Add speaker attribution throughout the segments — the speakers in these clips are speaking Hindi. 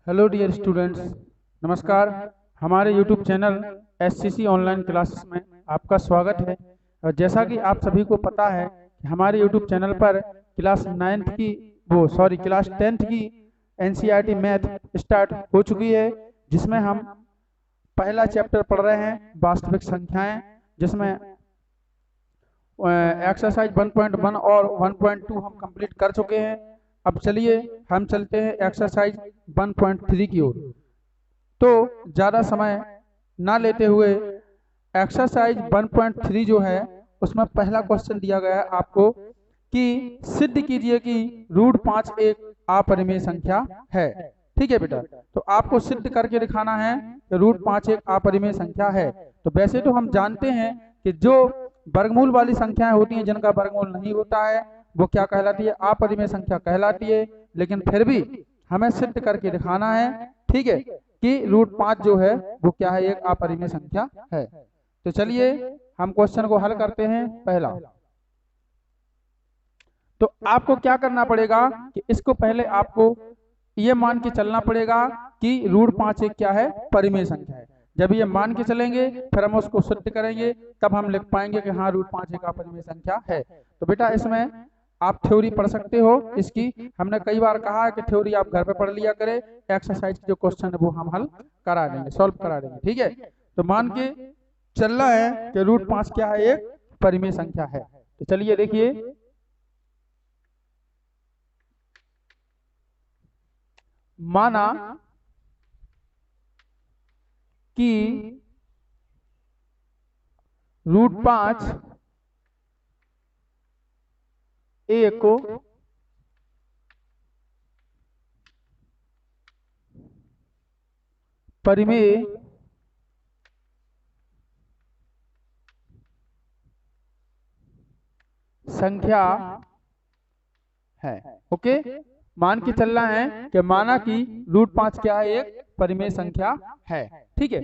Speaker 1: हेलो डियर स्टूडेंट्स, नमस्कार। हमारे YouTube channel SCC online classes में आपका स्वागत है। और जैसा कि आप सभी को पता है कि हमारे यूट्यूब चैनल पर क्लास 10th की एनसीईआरटी मैथ स्टार्ट हो चुकी है, जिसमें हम पहला चैप्टर पढ़ रहे हैं वास्तविक संख्याएं, जिसमें एक्सरसाइज 1.1 और 1.2 हम कंप्लीट कर चुके हैं। अब चलिए हम चलते हैं एक्सरसाइज 1.3 की ओर। तो ज़्यादा समय ना लेते हुए एक्सरसाइज 1.3 जो है उसमें पहला क्वेश्चन दिया गया है आपको कि सिद्ध कीजिए कि √5 एक अपरिमेय संख्या है। ठीक है बेटा, तो आपको सिद्ध करके दिखाना है कि √5 एक अपरिमेय संख्या है। तो वैसे तो हम जानते हैं कि जो वर्गमूल वाली संख्याएं होती हैं जिनका वर्गमूल नहीं होता है वो क्या कहलाती है? अपरिमेय संख्या कहलाती है। लेकिन फिर भी हमें सिद्ध करके दिखाना है, ठीक है, कि √5 जो है वो क्या है? एक अपरिमेय संख्या है। तो चलिए हम क्वेश्चन को हल करते हैं। पहला, तो आपको क्या करना पड़ेगा कि इसको पहले आपको ये मान के चलना पड़ेगा कि √5 एक क्या है? परिमेय संख्या है। जब ये मान के चलेंगे फिर हम उसको सिद्ध करेंगे, तब हम लिख पाएंगे कि हाँ √5 एक अपरिमेय संख्या है। तो बेटा इसमें आप थ्योरी पढ़ सकते हो इसकी। हमने कई बार कहा है कि थ्योरी आप घर पे पढ़ लिया करें, एक्सरसाइज के जो क्वेश्चन है वो हम हल करा देंगे, सॉल्व करा देंगे। ठीक है, तो मान के चलना है कि √5 क्या है? एक परिमेय संख्या है। तो चलिए देखिए, माना कि √5 एक परिमेय संख्या है। ओके, मान के चलना है कि माना कि √5 क्या है? एक परिमेय संख्या है। ठीक है,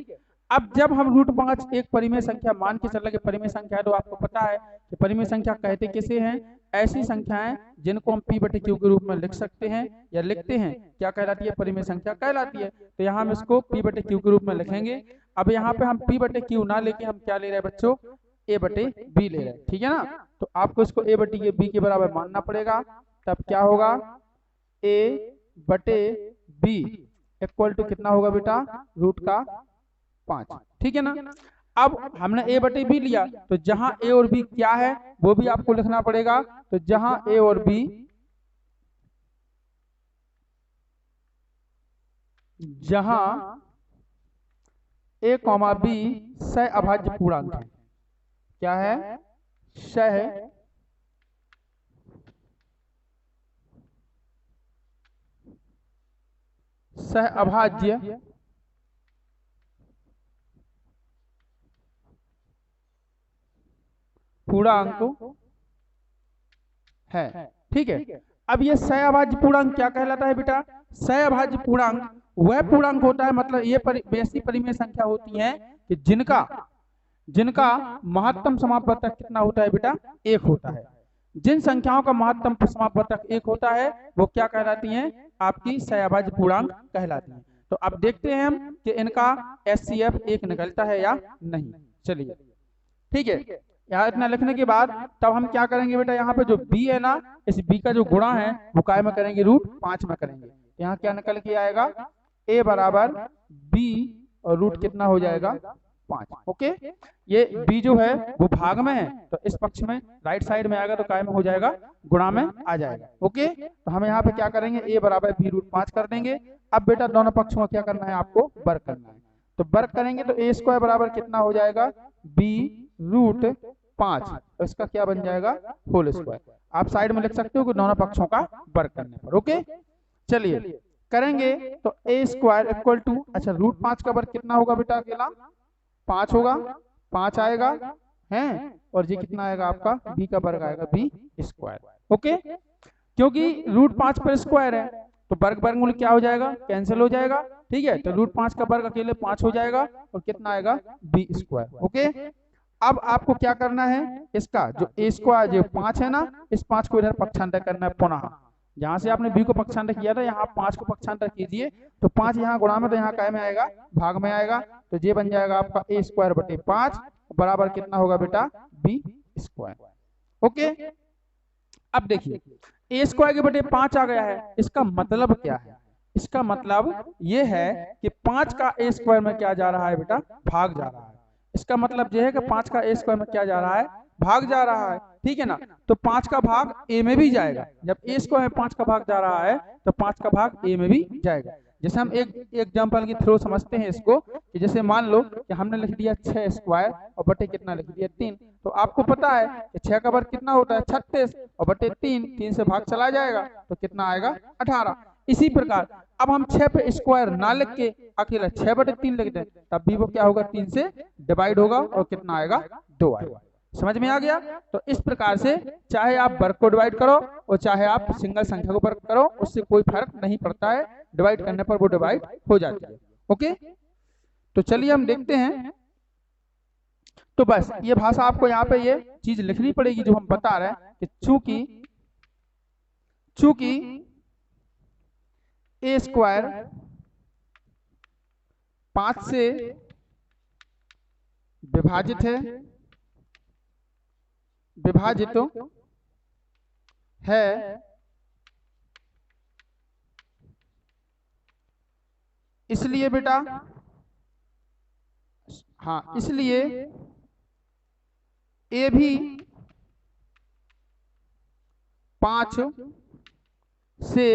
Speaker 1: अब जब हम √5 एक परिमेय संख्या मान के चल रहे परिमेय संख्या है, तो आपको पता है कि परिमेय संख्या कहते किसे हैं? ऐसी संख्याएं जिनको हम P/Q के रूप में लिख सकते हैं या लिखते हैं, क्या कहलाती है? परिमेय संख्या कहलाती है। तो यहाँ हम इसको P/Q के रूप में लिखेंगे। अब यहाँ पे हम P/Q ना लेके हम क्या ले रहे हैं बच्चों? A/B ले रहे हैं। ठीक है ना, तो आपको इसको A/B के बराबर मानना पड़ेगा। तब क्या होगा? A/B इक्वल टू कितना होगा बेटा? √5। ठीक है ना, अब हमने A/B लिया, तो जहां A और B क्या है वो भी आपको लिखना पड़ेगा। तो जहां A और B, जहां A, B सहअभाज्य पूर्णांक है। क्या है? सहअभाज्य पूर्णांक है। ठीक है, अब ये सहअभाज्य पूर्णांक क्या कहलाता है बेटा? सहअभाज्य पूर्णांक वह पूर्णांक होता है, मतलब ये ऐसी परिमेय संख्या होती है कि जिनका महत्तम समापवर्तक कितना होता है बेटा? 1 होता है। जिन संख्याओं का महत्तम समापवर्तक 1 होता है वो क्या कहलाती हैं? आपकी सहअभाज्य पूर्णांक कहलाती हैं। तो अब देखते हैं हम कि इनका HCF 1 निकलता है या नहीं। चलिए ठीक है, यहाँ इतना लिखने के बाद तब हम क्या करेंगे बेटा? यहाँ पे जो B है ना, इस B का जो गुणा है वो काय में करेंगे? √5 में करेंगे। यहाँ क्या निकल के आएगा? A बराबर B और रूट कितना हो जाएगा? 5। ओके, ये B जो है वो भाग में है, तो इस पक्ष में राइट साइड में आएगा तो काय में हो जाएगा? गुणा में आ जाएगा। ओके, तो हम यहाँ पे क्या करेंगे? A बराबर B √5 कर देंगे। अब बेटा दोनों पक्षों में क्या करना है? आपको वर्ग करना है। तो वर्ग करेंगे तो A² बराबर कितना हो जाएगा? B √5। तो इसका क्या बन जाएगा? Whole square. आप साइड में लिख सकते हो कि दोनों पक्षों का वर्ग करने पर। ओके, चलिए करेंगे तो A² इक्वल टू, अच्छा √5 का वर्ग कितना होगा बेटा? अकेला 5 होगा, 5 आएगा है, और ये कितना आएगा आपका? B का वर्ग आएगा B²। ओके, क्योंकि √5 पर स्क्वायर है तो वर्ग वर्गमूल क्या हो जाएगा? कैंसिल हो जाएगा। ठीक है, तो √5 का वर्ग अकेले 5 हो जाएगा और कितना आएगा? B²। ओके, अब आपको क्या करना है? इसका जो A² जो 5 है ना, इस 5 को इधर पक्षांतर करना है पुनः। जहां से आपने b को पक्षांतर किया था यहाँ आप 5 को पक्षांतर कीजिए, तो 5 यहाँ गुणा में, तो यहाँ काय में आएगा, भाग में आएगा, तो ये बन जाएगा आपका a स्क्वायर बटे 5 बराबर कितना होगा बेटा, b स्क्वायर। ओके, अब देखिए a स्क्वायर के बटे 5 आ गया है, इसका मतलब क्या है, इसका मतलब ये है कि 5 का a स्क्वायर में क्या जा रहा है बेटा, भाग जा रहा है। इसका मतलब ये है कि 5 का a स्क्वायर में क्या जा रहा है, भाग जा रहा है, ठीक है ना। तो 5 का भाग a में भी जाएगा, जब a स्क्वायर में 5 का भाग जा रहा है तो 5 का भाग a में भी जाएगा। जैसे हम एक एग्जांपल की थ्रू समझते हैं इसको, कि जैसे मान लो कि हमने लिख दिया 6 स्क्वायर और बटे कितना लिख दिया 3, तो आपको पता है कि 6 का वर्ग कितना होता है 36 और बटे 3 से भाग चला जाएगा तो कितना आएगा 18। इसी प्रकार अब हम 6 पे स्क्वायर ना लिख के अकेला 6 बटे 3 लिख दें, तब भी वो क्या होगा, 3 से डिवाइड होगा और कितना आएगा, 2 आएगा। समझ में आ गया। तो इस प्रकार से चाहे आप वर्ग को डिवाइड करो और चाहे आप सिंगल संख्या को वर्ग करो, उससे कोई फर्क नहीं पड़ता है, डिवाइड करने पर वो डिवाइड हो जाती है। ओके, तो चलिए हम देखते हैं। तो बस ये भाषा आपको यहाँ पे ये चीज लिखनी पड़ेगी जो हम बता रहे हैं कि चूंकि a स्क्वायर 5 से विभाजित है, इसलिए बेटा, हाँ इसलिए a भी 5 से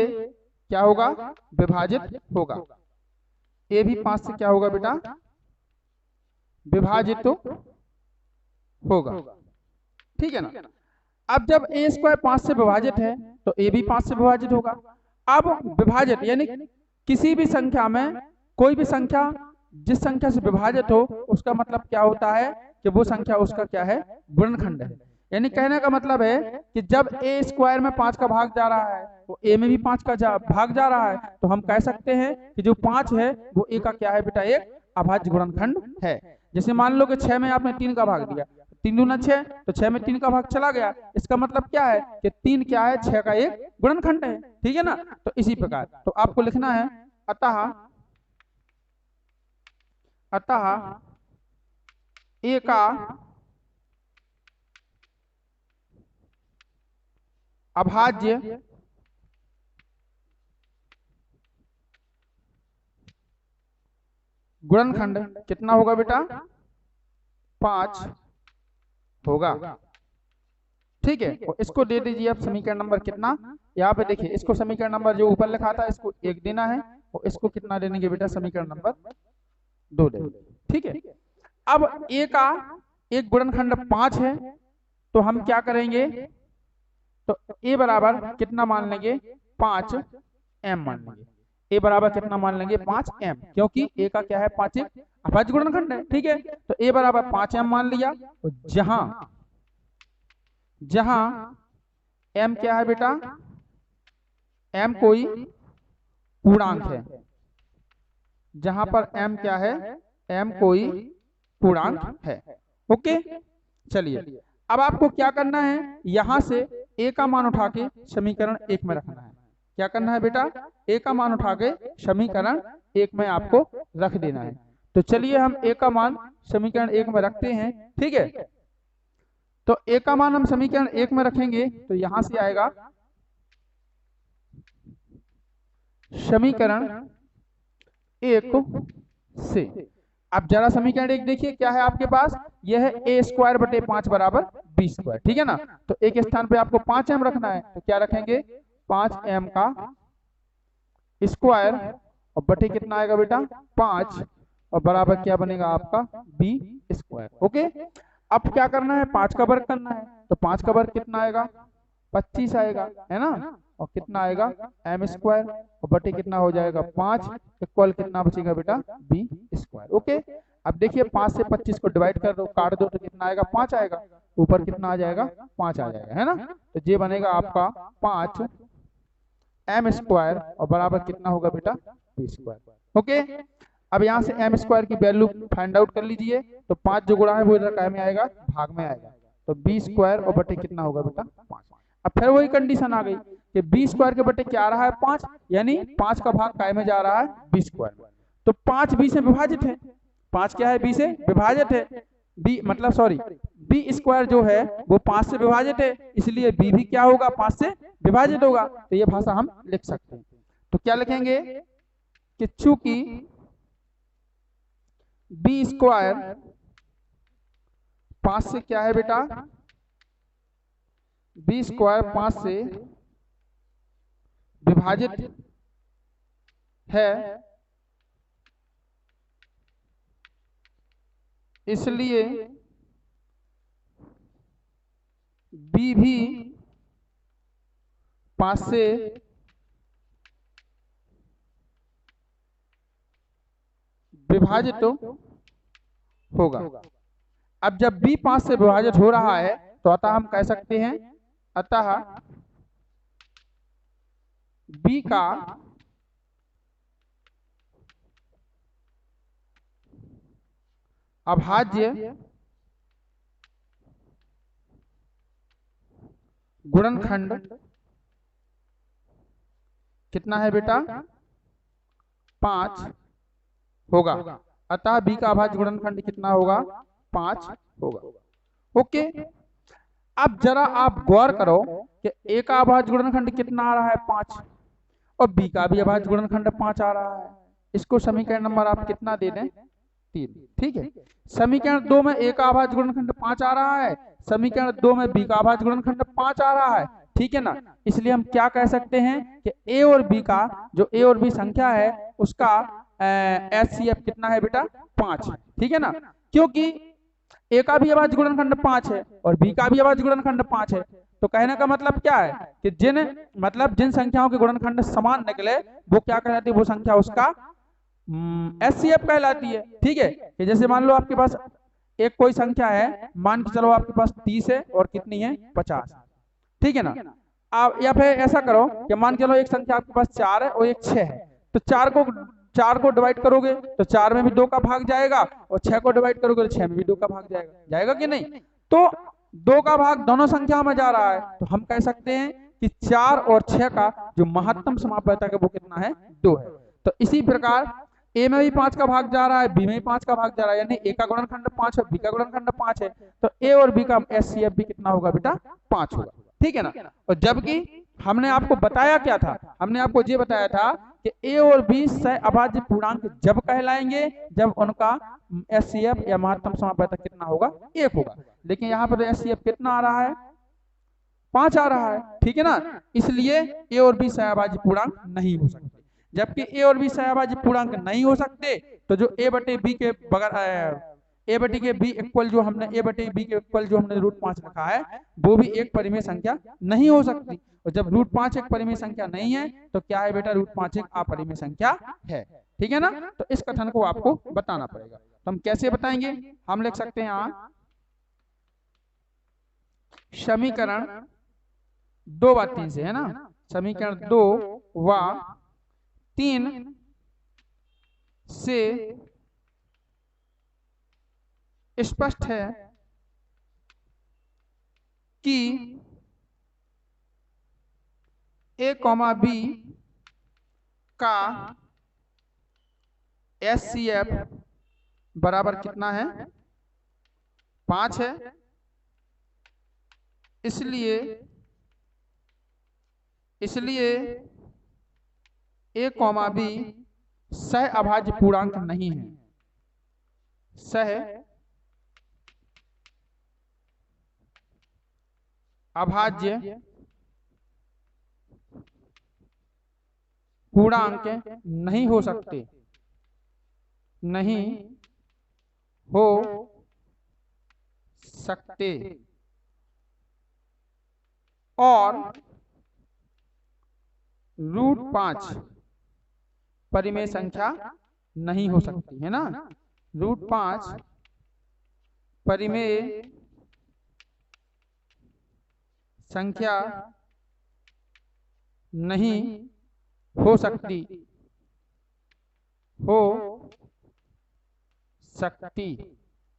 Speaker 1: क्या होगा, विभाजित होगा। a भी 5 से क्या होगा बेटा, विभाजित तो होगा, ठीक है ना। अब जब a स्क्वायर 5 से विभाजित है तो a भी 5 से विभाजित होगा। अब विभाजित यानी किसी भी संख्या में कोई भी संख्या जिस संख्या से विभाजित हो उसका मतलब क्या होता है कि वो संख्या उसका क्या है, गुणनखंड है। यानी कहने का मतलब है कि जब a स्क्वायर में 5 का भाग जा रहा है तो a में भी 5 का भाग जा रहा है, तो हम कह सकते हैं कि जो 5 है वो a का क्या है बेटा, एक अभाज्य गुणनखंड है। जैसे मान लो कि 6 में आपने 3 का भाग दिया, 3 दूना 6, तो 6 में 3 का भाग चला गया, इसका मतलब क्या है कि 3 क्या है, 6 का एक गुणनखंड है, ठीक है ना। तो इसी प्रकार तो आपको लिखना है अतः a का अभाज्य गुणनखंड कितना होगा बेटा, 5 होगा, ठीक है। और इसको दे दीजिए आप समीकरण नंबर कितना, यहाँ पे देखिए इसको समीकरण नंबर जो ऊपर लिखा था इसको 1 देना है और इसको कितना देंगे बेटा, समीकरण नंबर 2 देंगे, ठीक है। अब a का एक गुणनखंड 5 है तो हम क्या करेंगे, तो a बराबर कितना मान लेंगे, 5m मान लेंगे। a बराबर कितना मान लेंगे, 5m, क्योंकि a का क्या है, 5 एक अभाज्य गुणनखंड है, ठीक है। तो a बराबर 5m मान लिया, और जहां m क्या है बेटा, m कोई पूर्णांक है, जहां पर m क्या है, m कोई पूर्णांक है। ओके, चलिए अब आपको क्या करना है, यहां से a का मान उठा के समीकरण 1 में रखना है। क्या करना है बेटा, a का मान उठा के समीकरण 1 में आपको रख देना है। तो चलिए हम a का मान समीकरण 1 में रखते हैं, ठीक है। तो a का मान हम समीकरण 1 में रखेंगे तो यहां से आएगा समीकरण 1 से। अब जरा समीकरण 1 देखिए क्या है आपके पास, यह है a स्क्वायर बटे 5 बराबर b स्क्वायर, ठीक है ना। तो एक स्थान पे आपको 5m रखना है, तो क्या रखेंगे, 5m का स्क्वायर और बटे कितना आएगा बेटा, 5 और बराबर क्या बनेगा आपका, b स्क्वायर। ओके, अब क्या करना है, 5 का वर्ग करना है, तो 5 का वर्ग कितना आएगा, 25 आएगा, है ना। और कितना आएगा, m स्क्वायर और बटे कितना हो जाएगा 5 इक्वल कितना बचेगा बेटा, b स्क्वायर। ओके, अब देखिए 5 से 25 को डिवाइड कर दो, काट दो, तो कितना आएगा, 5 आएगा, ऊपर कितना आ जाएगा, 5 आ जाएगा, है ना। तो ये बनेगा आपका 5 m स्क्वायर और बराबर कितना होगा बेटा, b स्क्वायर। ओके, अब यहाँ से m स्क्वायर की वैल्यू फाइंड आउट कर लीजिए, तो 5 जो गुणा है वो इधर काय में आएगा, भाग में आएगा, तो b स्क्वायर और बटे कितना होगा बेटा, 5। अब फिर वही कंडीशन आ गई कि बी स्क्वायर के बटे क्या आ रहा है 5, यानी 5 का भाग काय में जा रहा है बी स्क्वायर में। तो 5 बी से विभाजित है, 5 क्या है बी से विभाजित है, बी मतलब सॉरी बी स्क्वायर जो है वो 5 से विभाजित है, इसलिए बी भी क्या होगा 5 से विभाजित होगा। तो ये भाषा हम लिख सकते हैं। तो क्या लिखेंगे कि चूंकि बी स्क्वायर 5 से क्या है बेटा, बी स्क्वायर 5 से विभाजित है, इसलिए बी भी 5 से विभाजित होगा। अब जब b 5 से विभाजित हो रहा है तो अतः हम कह सकते हैं, अतः b का अभाज्य गुणनखंड कितना है बेटा 5 होगा। अतः b का अभाज्य गुणनखंड कितना होगा 5 होगा। ओके, अब जरा आप गौर करो कि a का अभाज्य गुणनखंड कितना आ रहा है 5 और b का भी अभाज्य गुणनखंड 5 आ रहा है। इसको समीकरण नंबर आप कितना दे दें 3। ठीक है, समीकरण 2 में a का अभाज्य गुणनखंड 5 आ रहा है, समीकरण 2 में b का अभाज्य गुणनखंड 5 आ रहा है। ठीक है ना, इसलिए हम क्या कह सकते हैं कि a और b का जो a और b संख्या है उसका HCF कितना है बेटा 5। ठीक है ना, क्योंकि a का भी अभाज्य गुणनखंड 5 है और b का भी अभाज्य गुणनखंड 5 है। तो कहने का मतलब क्या है कि जिन संख्याओं के गुणनखंड समान निकले वो क्या कहलाती है, वो संख्या उसका HCF कहलाती है। ठीक है, कि जैसे मान लो आपके पास एक कोई संख्या है, मान के चलो आपके पास 30 है और कितनी है 50। ठीक है ना, आप या फिर ऐसा करो कि मान के चलो एक संख्या आपके पास 4 है और एक 6 है, तो 4 को डिवाइड करोगे तो 4 में भी 2 का भाग जाएगा और 6 को डिवाइड करोगे तो 6 में भी 2 का भाग जाएगा कि नहीं। तो 2 का भाग दोनों संख्या में जा रहा है, तो हम कह सकते हैं कि 4 और 6 का जो महत्तम समापयतक है वो कितना है 2 है। तो इसी प्रकार ए में भी 5 का भाग जा रहा है, बी में भी 5 का भाग जा रहा है, यानी ए का गुणनखंड 5 है, बी का गुणनखंड 5 है, तो ए और बी का HCF भी कितना होगा बेटा 5 होगा। ठीक है ना, और जबकि हमने आपको बताया क्या था, हमने आपको ये बताया था कि ए और बी सह अभाज्य पूर्णांक जब कहलाएंगे जब उनका HCF या महत्तम समापयतक कितना होगा 1 होगा। लेकिन यहाँ पर HCF कितना आ रहा है 5 आ रहा है। ठीक है ना, इसलिए ए और बी सह अभाज्य पूर्णांक नहीं हो सकते। जबकि ए और बी सहअभाज्य पूर्णांक नहीं हो सकते तो जो ए बटे बी के बगैर ए बटे के बी इक्वल जो हमने ए बटे बी के इक्वल जो हमने √5 रखा है वो भी एक परिमेय संख्या नहीं हो सकती। और जब √5 एक परिमेय संख्या नहीं है तो क्या है बेटा √5 एक अपरिमेय संख्या है। ठीक है ना, तो इस कथन को आपको बताना पड़ेगा। तो हम कैसे बताएंगे, हम लिख सकते हैं यहाँ समीकरण 2 व 3 से, है ना, समीकरण 2 व 3 से स्पष्ट है कि a, b का HCF बराबर कितना है 5 है। इसलिए a, b सह अभाज्य पूर्णांक नहीं है, सह अभाज्य पूर्णांक नहीं हो सकते, नहीं हो सकते और √5 परिमेय संख्या नहीं हो सकती, है ना, √5 परिमेय संख्या नहीं हो सकती,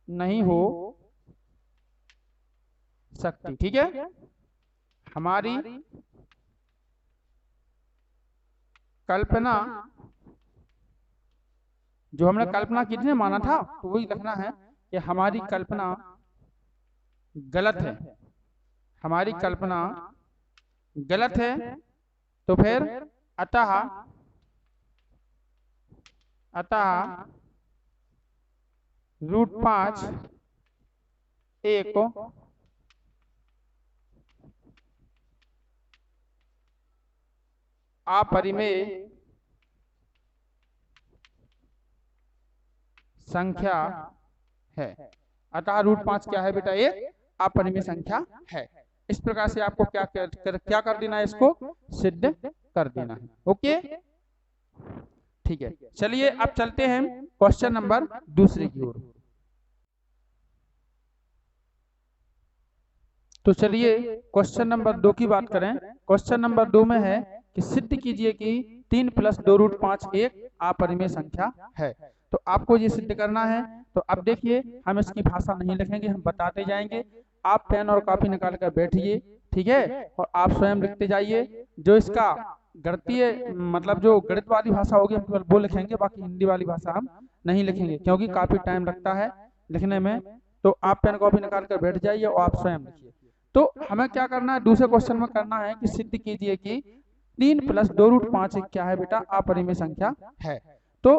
Speaker 1: नहीं हो सकती। ठीक है, हमारी कल्पना, जो हमने कल्पना की थी माना था, तो वही लिखना है कि हमारी कल्पना गलत है, हमारी कल्पना गलत है। तो फिर अतः √5 एक अपरिमेय संख्या है। अतः √5 क्या है बेटा? एक अपरिमेय संख्या है। इस प्रकार से आपको क्या कर देना है, इसको सिद्ध कर देना है। ओके, ठीक है। चलिए अब चलते हैं क्वेश्चन नंबर दूसरे की ओर। तो चलिए क्वेश्चन नंबर 2 की बात करें। क्वेश्चन नंबर 2 में है कि सिद्ध कीजिए कि 3 + 2√5 एक अपरिमेय संख्या है। तो आपको ये सिद्ध करना है। तो अब देखिए, हम इसकी भाषा नहीं लिखेंगे, हम बताते जाएंगे। आप पेन और कॉपी निकाल कर बैठिए, ठीक है, और आप स्वयं लिखते जाइए। जो इसका गणितीय मतलब जो गणित वाली भाषा होगी हम केवल वो लिखेंगे, बाकी हिंदी वाली भाषा हम नहीं लिखेंगे, क्योंकि काफी टाइम लगता है लिखने में। तो आप पेन कॉपी निकाल कर बैठ जाइए और आप स्वयं लिखिए। तो हमें क्या करना है, दूसरे क्वेश्चन में करना है कि सिद्ध कीजिए कि 3 + 2√5 क्या है बेटा? अपरिमेय संख्या है। तो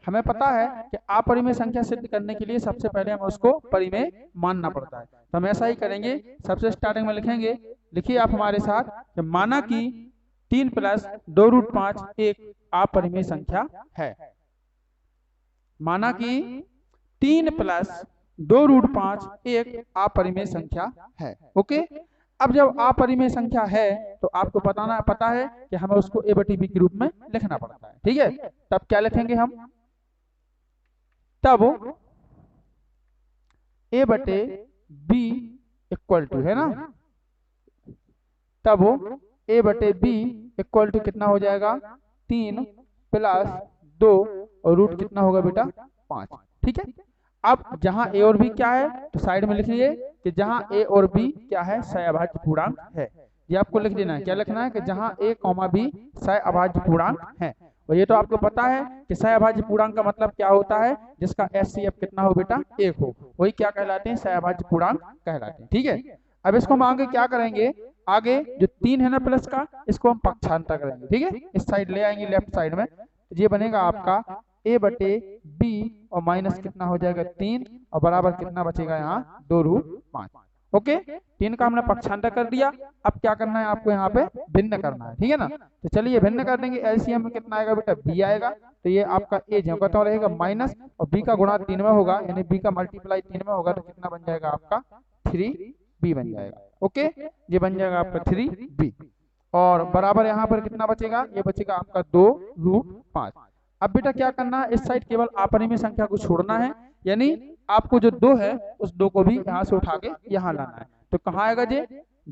Speaker 1: हमें पता है कि अपरिमेय संख्या सिद्ध करने के लिए सबसे पहले हम उसको परिमेय मानना पड़ता है। तो हम ऐसा ही करेंगे। सबसे स्टार्टिंग में लिखेंगे, लिखिए आप हमारे साथ कि माना कि 3 + 2√5 एक अपरिमेय संख्या है। माना कि 3 + 2√5 एक अपरिमेय संख्या है। ओके, अब जब अपरिमेय संख्या है तो आपको पता है कि हमें उसको a/b के रूप में लिखना पड़ता है, ठीक है। तब क्या लिखेंगे हम? तब a/b इक्वल टू, है ना, तब a/b इक्वल टू कितना हो जाएगा? 3 + 2 और रूट कितना होगा बेटा? 5, ठीक है। अब जहां a और b क्या है तो साइड में लिख लीजिए कि जहां a और b क्या है? सहअभाज्य पूर्णांक है। ये आपको लिख देना है। क्या लिखना है? कि जहां a, b सहअभाज्य पूर्णांक है। और ये तो आपको पता है कि सहअभाज्य पूर्णांक का मतलब क्या होता है? जिसका HCF कितना हो बेटा? 1 हो, वही क्या कहलाते हैं? सहअभाज्य पूर्णांक कहलाते हैं, ठीक है। अब इसको हम आगे क्या करेंगे? आगे जो 3 है ना प्लस का, इसको हम पक्षांतर करेंगे, ठीक है। इस साइड ले आएंगे लेफ्ट साइड में, ये बनेगा आपका a/b और माइनस कितना हो जाएगा? 3 और बराबर कितना बचेगा यहाँ? 2√5। ओके, 3 का हमने पक्षांतर कर दिया। अब क्या करना है आपको? यहाँ पे भिन्न करना है, ठीक है ना। तो चलिए भिन्न कर देंगे। LCM में कितना आएगा बेटा? b आएगा। तो ये आपका a जो तो रहेगा माइनस, और b का गुणा 3 में होगा, यानी b का मल्टीप्लाई 3 में होगा, तो कितना बन जाएगा आपका? 3b बन जाएगा। ओके, ये बन जाएगा आपका 3b। और बराबर यहाँ पर कितना बचेगा? ये बचेगा आपका 2√5। अब बेटा क्या करना है? इस साइड केवल अपरिमेय संख्या को छोड़ना है, यानी आपको जो 2 है उस 2 को भी यहाँ से उठा के यहाँ लाना है। तो कहाँ आएगा? जे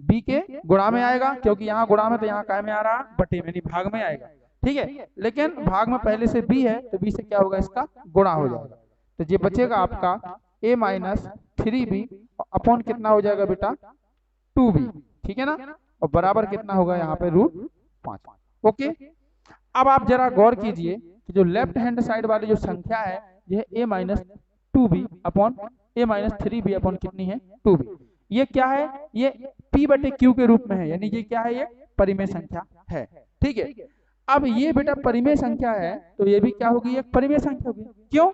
Speaker 1: b के गुणा में आएगा, क्योंकि यहाँ गुणा में, तो यहाँ काय में आ रहा? बटे में, भाग में आएगा, ठीक है। लेकिन भाग में पहले से b है, तो b से क्या होगा? इसका गुणा हो जाएगा। तो ये बचेगा आपका a - 3b अपॉन कितना हो जाएगा बेटा? 2b, ठीक है ना। और बराबर कितना होगा यहाँ पे? √5। ओके, अब आप जरा गौर कीजिए कि जो लेफ्ट हैंड साइड वाली जो संख्या है, यह a - 2b upon a - 3b upon कितनी है? 2b। ये क्या है? ये p/q के रूप में है, यानी ये क्या है? ये परिमेय संख्या है, ठीक है। अब ये बेटा परिमेय संख्या है, तो ये भी क्या होगी? एक परिमेय संख्या होगी। क्यों?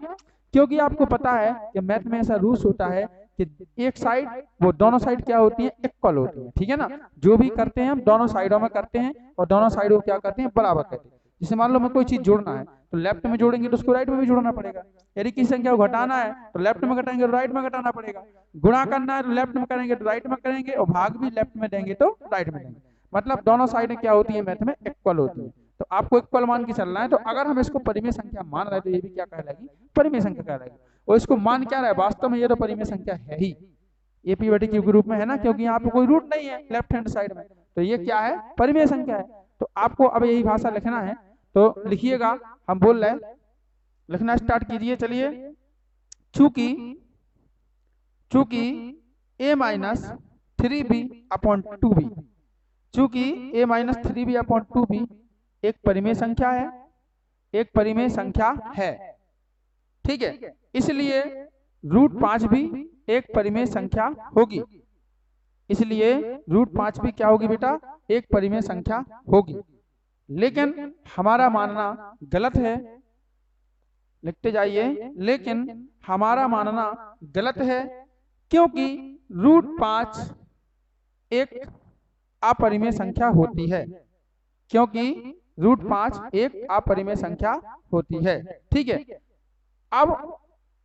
Speaker 1: क्योंकि आपको पता है कि मैथ में ऐसा रूल्स होता है कि एक साइड, वो दोनों साइड क्या होती है? इक्वल होती है, ठीक है ना। जो भी करते हैं हम दोनों साइडों में करते हैं, और दोनों साइडों क्या करते हैं? बराबर करते हैं। जैसे मान लो हमें कोई चीज जोड़ना है, तो लेफ्ट में जोड़ेंगे तो उसको राइट में भी जोड़ना पड़ेगा। यदि किसी संख्या को घटाना है तो लेफ्ट में घटाएंगे तो राइट में घटाना पड़ेगा। गुणा करना है तो लेफ्ट में करेंगे तो राइट में करेंगे, और भाग भी लेफ्ट में देंगे तो राइट में देंगे। मतलब दोनों साइडें क्या होती है? मैथ में इक्वल होती है। तो आपको इक्वल मान के चलना है। तो अगर हम इसको परिमेय संख्या मान रहे हैं तो ये भी क्या कहलाएगी? परिमेय संख्या कहलाएगी। और इसको मान क्या रहा है? वास्तव में ये तो परिमेय संख्या है ही, ये p/q के रूप में है ना, क्योंकि यहाँ पे कोई रूट नहीं है लेफ्ट हैंड साइड में, तो ये क्या है? परिमेय संख्या है। तो आपको अब यही भाषा लिखना है, तो लिखिएगा। हम बोल रहे हैं, लिखना स्टार्ट कीजिए। चलिए, चूंकि a - 3b अपॉन 2b, चूंकि a - 3b अपॉन 2b एक परिमेय संख्या है, एक परिमेय संख्या है, ठीक है। इसलिए √5 भी एक परिमेय संख्या होगी, इसलिए √5 भी क्या होगी बेटा, एक परिमेय संख्या होगी। लेकिन हमारा मानना गलत है, लिखते जाइए, लेकिन हमारा मानना गलत है, क्योंकि √5 एक अपरिमेय संख्या होती है, क्योंकि √5 एक अपरिमेय संख्या होती है, ठीक है। अब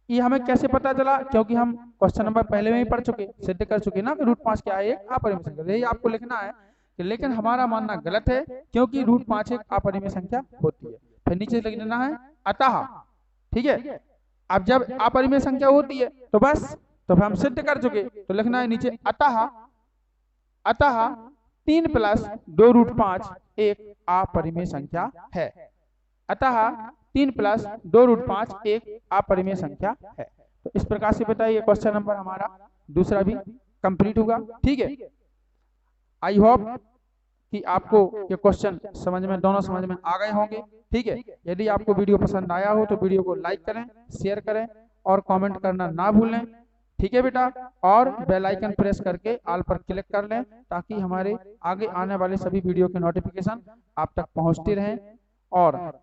Speaker 1: ये हमें कैसे पता चला, क्योंकि हम क्वेश्चन नंबर पहले में ही पढ़ चुके, सिद्ध कर चुके ना कि √5 क्या है, एक अपरिमेय संख्या, यही आपको लिखना है। लेकिन हमारा मानना गलत है, क्योंकि √5 एक अपरिमेय संख्या होती है। फिर नीचे लिख देना है अतः, ठीक है। अब जब अपरिमेय संख्या होती है तो बस, तो हम सिद्ध कर चुके, तो लिखना है नीचे अतः 3 + 2 √5 एक अपरिमेय संख्या है। अतः 3 + 2 √5 एक अपरिमेय संख्या है। तो इस प्रकार से बताइए क्वेश्चन नंबर हमारा दूसरा भी कंप्लीट होगा, ठीक है। आई होप कि आपको ये क्वेश्चन समझ में, दोनों समझ में आ गए होंगे, ठीक है। यदि आपको वीडियो पसंद आया हो तो वीडियो को लाइक करें, शेयर करें और कमेंट करना ना भूलें, ठीक है बेटा। और बेल आइकन प्रेस करके ऑल पर क्लिक कर लें, ताकि हमारे आगे आने वाले सभी वीडियो के नोटिफिकेशन आप तक पहुंचते रहें। और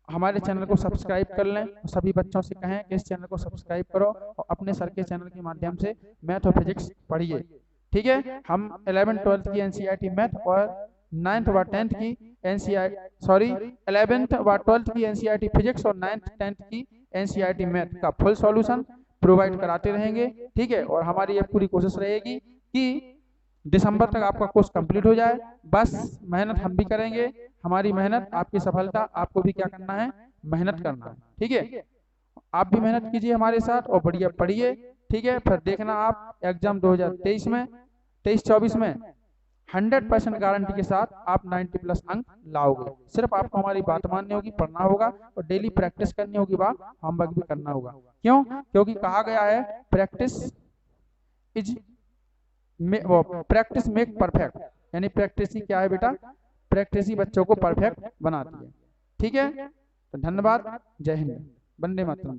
Speaker 1: हमारे चैनल को सब्सक्राइब कर लें, सभी बच्चों से कहें कि इस चैनल को सब्सक्राइब करो और अपने सर के चैनल के माध्यम से मैथ और फिजिक्स पढ़िए, ठीक है। हम 11th 12th की एनसीईआरटी मैथ और 9th व 10th की 11th व 12th की एनसीईआरटी फिजिक्स और 9th 10th की एनसीईआरटी मैथ का फुल सॉल्यूशन प्रोवाइड कराते रहेंगे, ठीक है। और हमारी ये पूरी कोशिश रहेगी कि दिसंबर तक आपका कोर्स कंप्लीट हो जाए। बस मेहनत हम भी करेंगे, हमारी मेहनत आपकी सफलता, आपको भी क्या करना है, मेहनत करना है, ठीक है। आप भी मेहनत कीजिए हमारे साथ और बढ़िया पढ़िए, ठीक है। फिर देखना आप एग्जाम 2023 में 23-24 में 100% गारंटी के साथ आप 90+ अंक लाओगे। सिर्फ आपको हमारी बात माननी होगी, पढ़ना होगा और डेली प्रैक्टिस करनी होगी, होमवर्क भी करना होगा। क्यों? क्योंकि कहा गया है प्रैक्टिस मेक परफेक्ट, यानी प्रैक्टिस ही क्या है बेटा, प्रैक्टिस ही बच्चों को परफेक्ट बनाती है, ठीक है। तो धन्यवाद, जय हिंद, वंदे मातरम।